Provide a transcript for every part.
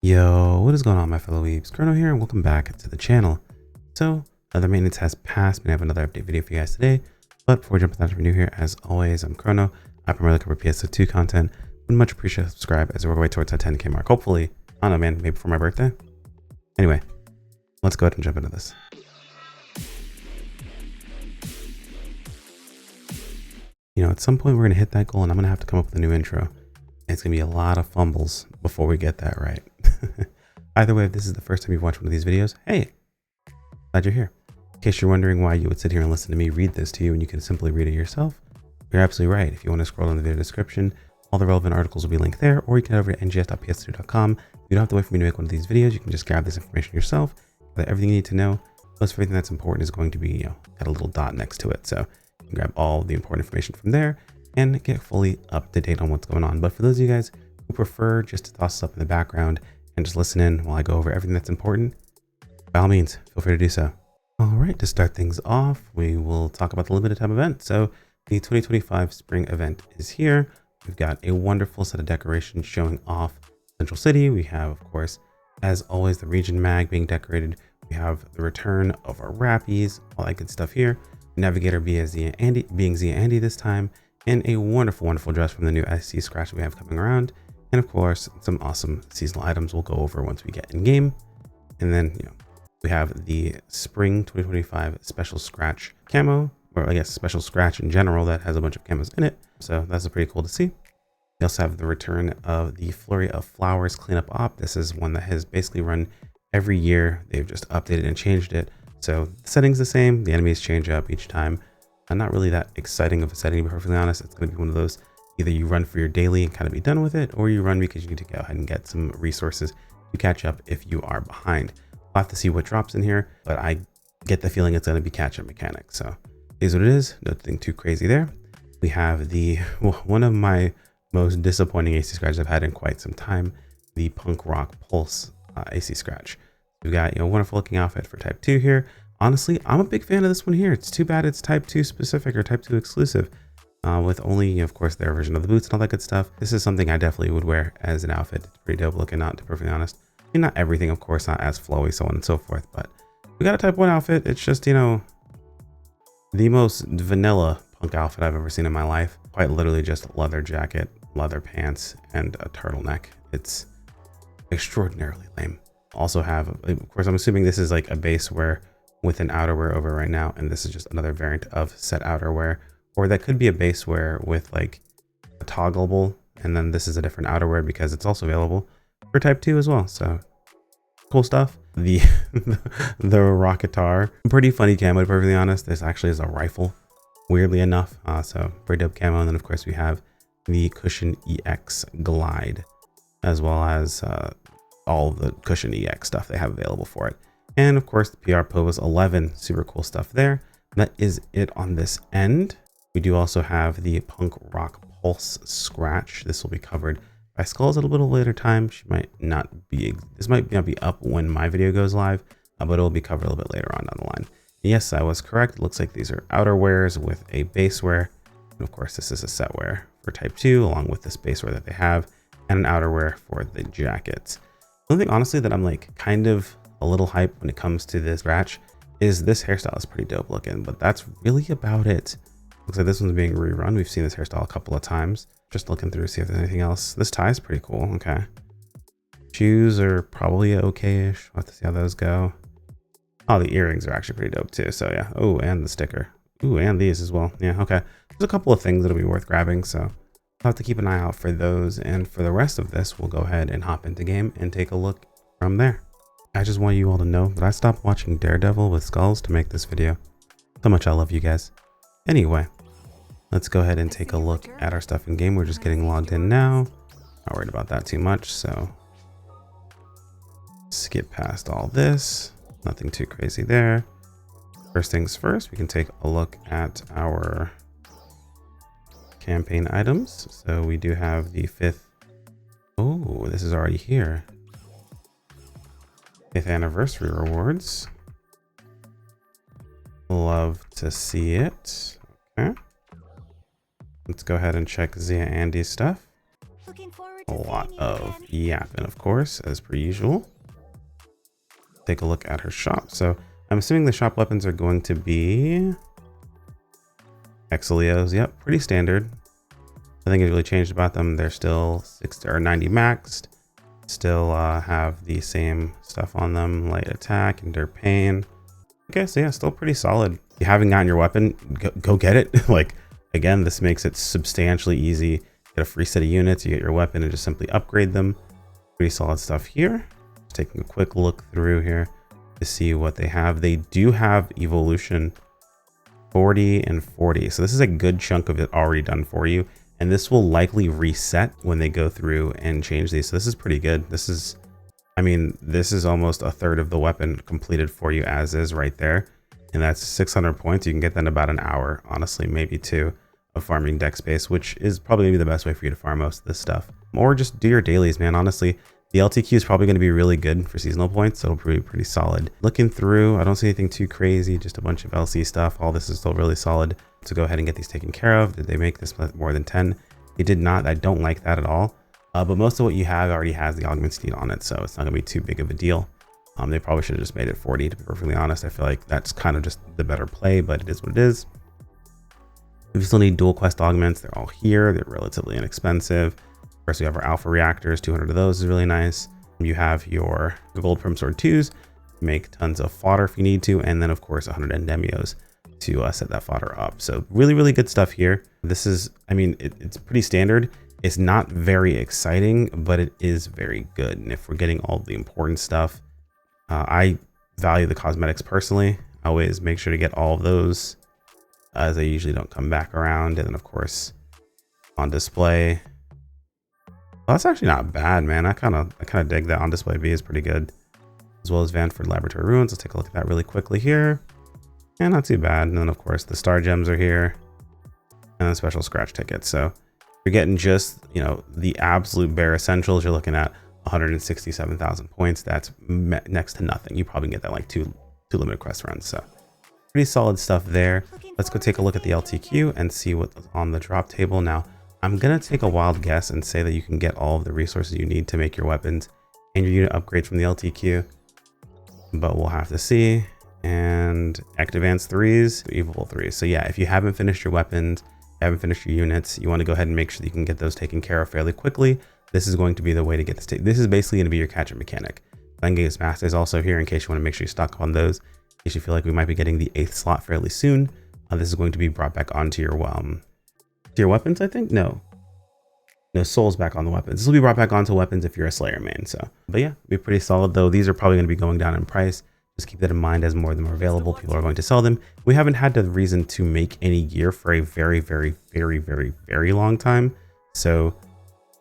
Yo, what is going on, my fellow weebs? Chrono here, and welcome back to the channel. So, another maintenance has passed, and I have another update video for you guys today. But before we jump into that, if you're new here, as always, I'm Chrono. I primarily cover PSO2 content. Would much appreciate a subscribe as we work our way towards that 10K mark. Hopefully, I don't know, man, maybe for my birthday. Anyway, let's go ahead and jump into this. You know, at some point we're going to hit that goal, and I'm going to have to come up with a new intro. It's going to be a lot of fumbles before we get that right. Either way, if this is the first time you've watched one of these videos, hey, glad you're here. In case you're wondering why you would sit here and listen to me read this to you and you can simply read it yourself, you're absolutely right. If you want to scroll down the video description, all the relevant articles will be linked there, or you can head over to ngs.ps2.com. You don't have to wait for me to make one of these videos. You can just grab this information yourself. But everything you need to know, most everything that's important is going to be, got a little dot next to it. So you can grab all the important information from there and get fully up to date on what's going on. But for those of you guys who prefer just to toss this up in the background and just listen in while I go over everything that's important, by all means, feel free to do so. All right, to start things off, we will talk about the limited time event. So the 2025 spring event is here. We've got a wonderful set of decorations showing off Central City. We have, of course, as always, the region mag being decorated. We have the return of our Rappies, all that good stuff here. Navigator being Zia Andy this time, and a wonderful, wonderful dress from the new SC Scratch we have coming around. And of course, some awesome seasonal items we'll go over once we get in game. And then, we have the spring 2025 special scratch camo, or I guess special scratch in general that has a bunch of camos in it. So that's pretty cool to see. We also have the return of the Flurry of Flowers cleanup op. This is one that has basically run every year. They've just updated and changed it. So the setting's the same. The enemies change up each time. Not really that exciting of a setting, to be perfectly honest. It's going to be one of those, either you run for your daily and kind of be done with it, or you run because you need to go ahead and get some resources to catch up if you are behind. We'll have to see what drops in here, but I get the feeling it's going to be catch-up mechanics. So it is what it is. Nothing too crazy there. We have one of my most disappointing AC Scratches I've had in quite some time, the Punk Rock Pulse AC Scratch. We've got a wonderful looking outfit for Type 2 here. Honestly, I'm a big fan of this one here. It's too bad it's Type 2 specific or Type 2 exclusive, with only, of course, their version of the boots and all that good stuff. This is something I definitely would wear as an outfit. It's pretty dope looking, not to be perfectly honest. I mean, not everything, of course, not as flowy, so on and so forth, but we got a Type 1 outfit. It's just, the most vanilla punk outfit I've ever seen in my life. Quite literally just a leather jacket, leather pants, and a turtleneck. It's extraordinarily lame. Also have, of course, I'm assuming this is like a base wear with an outerwear over right now, and this is just another variant of set outerwear, or that could be a base wear with like a toggleable, and then this is a different outerwear because it's also available for Type 2 as well. So cool stuff. The the Rocketar, pretty funny camo, to be perfectly honest. This actually is a rifle, weirdly enough. So pretty dope camo. And then of course we have the Cushion EX Glide, as well as all the Cushion EX stuff they have available for it. And of course, the PR Pose 11, super cool stuff there. That is it on this end. We do also have the Punk Rock Pulse Scratch. This will be covered by Skulls at a little later time. She might not be, this might not be up when my video goes live, but it'll be covered a little bit later on down the line. Yes, I was correct. It looks like these are outerwears with a base wear. And of course, this is a set wear for Type 2, along with this base wear that they have, and an outerwear for the jackets. One thing, honestly, that I'm like kind of a little hype when it comes to this scratch is this hairstyle is pretty dope looking, but that's really about it. Looks like this one's being rerun. We've seen this hairstyle a couple of times. Just looking through to see if there's anything else. This tie is pretty cool. Okay. Shoes are probably okay-ish. We'll have to see how those go. Oh, the earrings are actually pretty dope too. So yeah. Oh, and the sticker. Ooh, and these as well. Yeah, okay. There's a couple of things that'll be worth grabbing, so I'll have to keep an eye out for those. And for the rest of this, we'll go ahead and hop into game and take a look from there. I just want you all to know that I stopped watching Daredevil with Skulls to make this video. So much I love you guys. Anyway, let's go ahead and take a look at our stuff in game. We're just getting logged in now. Not worried about that too much, so skip past all this. Nothing too crazy there. First things first, we can take a look at our campaign items. So we do have the 5th. Oh, this is already here. 5th anniversary rewards. Love to see it. Okay. Let's go ahead and check Zia Andy's stuff. Looking forward A lot of yapping, of course, as per usual. Take a look at her shop. So I'm assuming the shop weapons are going to be Exilios. Yep, pretty standard. Nothing has really changed about them. They're still 60 or 90 maxed. Still have the same stuff on them: light attack, endure pain. Okay, so yeah, still pretty solid. If you haven't gotten your weapon, go get it. Like, again, this makes it substantially easy. Get a free set of units, you get your weapon, and just simply upgrade them. Pretty solid stuff here. Just taking a quick look through here to see what they have. They do have evolution 40 and 40. So this is a good chunk of it already done for you. And this will likely reset when they go through and change these. So this is pretty good. This is, I mean, this is almost a third of the weapon completed for you as is right there. And that's 600 points. You can get that in about an hour, honestly, maybe 2 of farming deck space, which is probably gonna be the best way for you to farm most of this stuff. Or just do your dailies, man. Honestly, the LTQ is probably going to be really good for seasonal points, so it'll be pretty solid. Looking through, I don't see anything too crazy, just a bunch of LC stuff. All this is still really solid. So go ahead and get these taken care of. Did they make this more than 10? They did not. I don't like that at all. But most of what you have already has the augment speed on it, so it's not going to be too big of a deal. They probably should have just made it 40, to be perfectly honest. I feel like that's kind of just the better play, but it is what it is. If you still need dual quest augments, they're all here. They're relatively inexpensive. First, we have our alpha reactors. 200 of those is really nice. You have your gold prim sword 2s. Make tons of fodder if you need to, and then of course 100 endemios to set that fodder up. So really, really good stuff here. This is, I mean, it's pretty standard. It's not very exciting, but it is very good. And if we're getting all the important stuff, I value the cosmetics personally. I always make sure to get all of those, as they usually don't come back around. And then of course on display. Well, that's actually not bad, man. I kind of dig that. On display B is pretty good, as well as Vanford Laboratory Ruins. Let's take a look at that really quickly here. And not too bad. And then of course the star gems are here, and the special scratch tickets. So you're getting just, you know, the absolute bare essentials. You're looking at 167,000 points. That's next to nothing. You probably get that like two limited quest runs. So pretty solid stuff there. Let's go take a look at the LTQ and see what's on the drop table now. I'm going to take a wild guess and say that you can get all of the resources you need to make your weapons and your unit upgrade from the LTQ, but we'll have to see. And Ecta Advanced 3s, Evol 3s. So yeah, if you haven't finished your weapons, haven't finished your units, you want to go ahead and make sure that you can get those taken care of fairly quickly. This is going to be the way to get this. This is basically going to be your catch-up mechanic. Vengeance Master is also here in case you want to make sure you stock up on those. In case you feel like we might be getting the 8th slot fairly soon. This is going to be brought back onto your weapons, I think. No souls back on the weapons. This will be brought back onto weapons if you're a Slayer main. So, but yeah, be pretty solid though. These are probably going to be going down in price. Just keep that in mind. As more of them are available, people are going to sell them. We haven't had the reason to make any gear for a very, very, very, very, very long time. So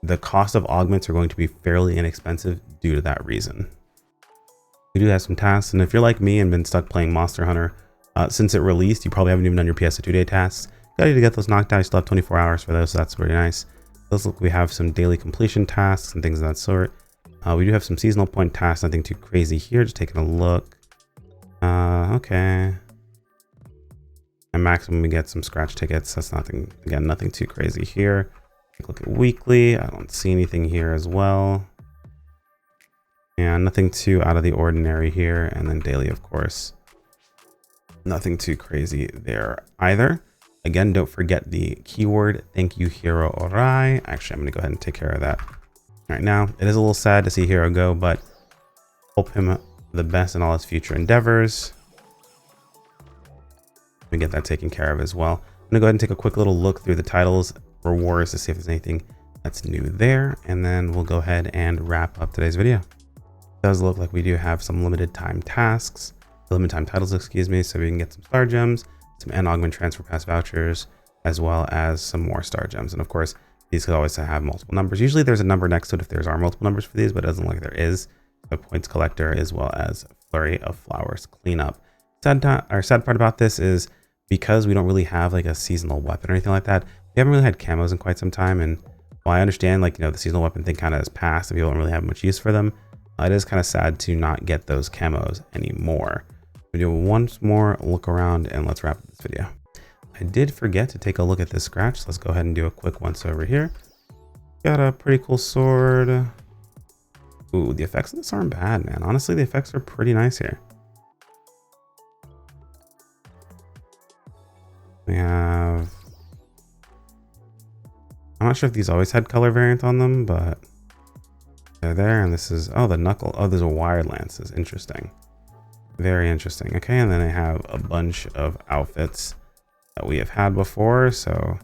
the cost of augments are going to be fairly inexpensive due to that reason. We do have some tasks, and if you're like me and been stuck playing Monster Hunter since it released, you probably haven't even done your PSO2 day tasks. Got you to get those knocked out. You still have 24 hours for those, so that's pretty nice. Let's look. We have some daily completion tasks and things of that sort. We do have some seasonal point tasks. Nothing too crazy here. Just taking a look. Okay. And maximum we get some scratch tickets. That's nothing. Again, nothing too crazy here. Take a look at weekly. I don't see anything here as well. And nothing too out of the ordinary here. And then daily, of course. Nothing too crazy there either. Again, don't forget the keyword. Thank you, Hero Orai. Actually, I'm going to go ahead and take care of that right now. It is a little sad to see Hero go, but hope him the best in all his future endeavors. We get that taken care of as well. I'm going to go ahead and take a quick little look through the titles, rewards, to see if there's anything that's new there. And then we'll go ahead and wrap up today's video. It does look like we do have some limited time tasks, limited time titles, excuse me, so we can get some star gems, some N augment transfer pass vouchers, as well as some more star gems. And of course, these could always have multiple numbers. Usually there's a number next to it if there's multiple numbers for these, but it doesn't look like there is. A points collector, as well as flurry of flowers cleanup. Sad part about this is because we don't really have like a seasonal weapon or anything like that. We haven't really had camos in quite some time, and while I understand, like, you know, the seasonal weapon thing kind of has passed and people don't really have much use for them, it is kind of sad to not get those camos anymore. We do one more look around and let's wrap up this video. I did forget to take a look at this scratch, so let's go ahead and do a quick once over here. Got a pretty cool sword. Ooh, the effects on this aren't bad, man. Honestly, the effects are pretty nice here. We have... I'm not sure if these always had color variant on them, but they're there. And this is, oh, the knuckle. Oh, there's a wired lances. Interesting. Very interesting. Okay, and then I have a bunch of outfits that we have had before, so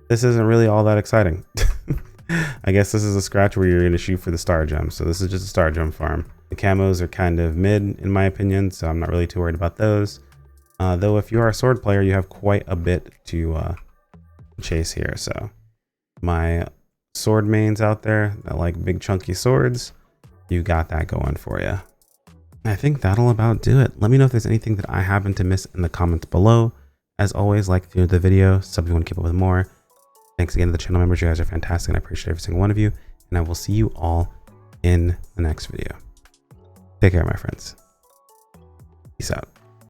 this isn't really all that exciting. I guess this is a scratch where you're going to shoot for the star gem, so this is just a star gem farm. The camos are kind of mid in my opinion, so I'm not really too worried about those. Though if you are a sword player, you have quite a bit to chase here. So my sword mains out there that like big chunky swords, you got that going for you. I think that'll about do it. Let me know if there's anything that I happen to miss in the comments below. As always, like if you enjoyed the video, sub if you want to keep up with more. Thanks again to the channel members. You guys are fantastic and I appreciate every single one of you. And I will see you all in the next video. Take care, my friends. Peace out.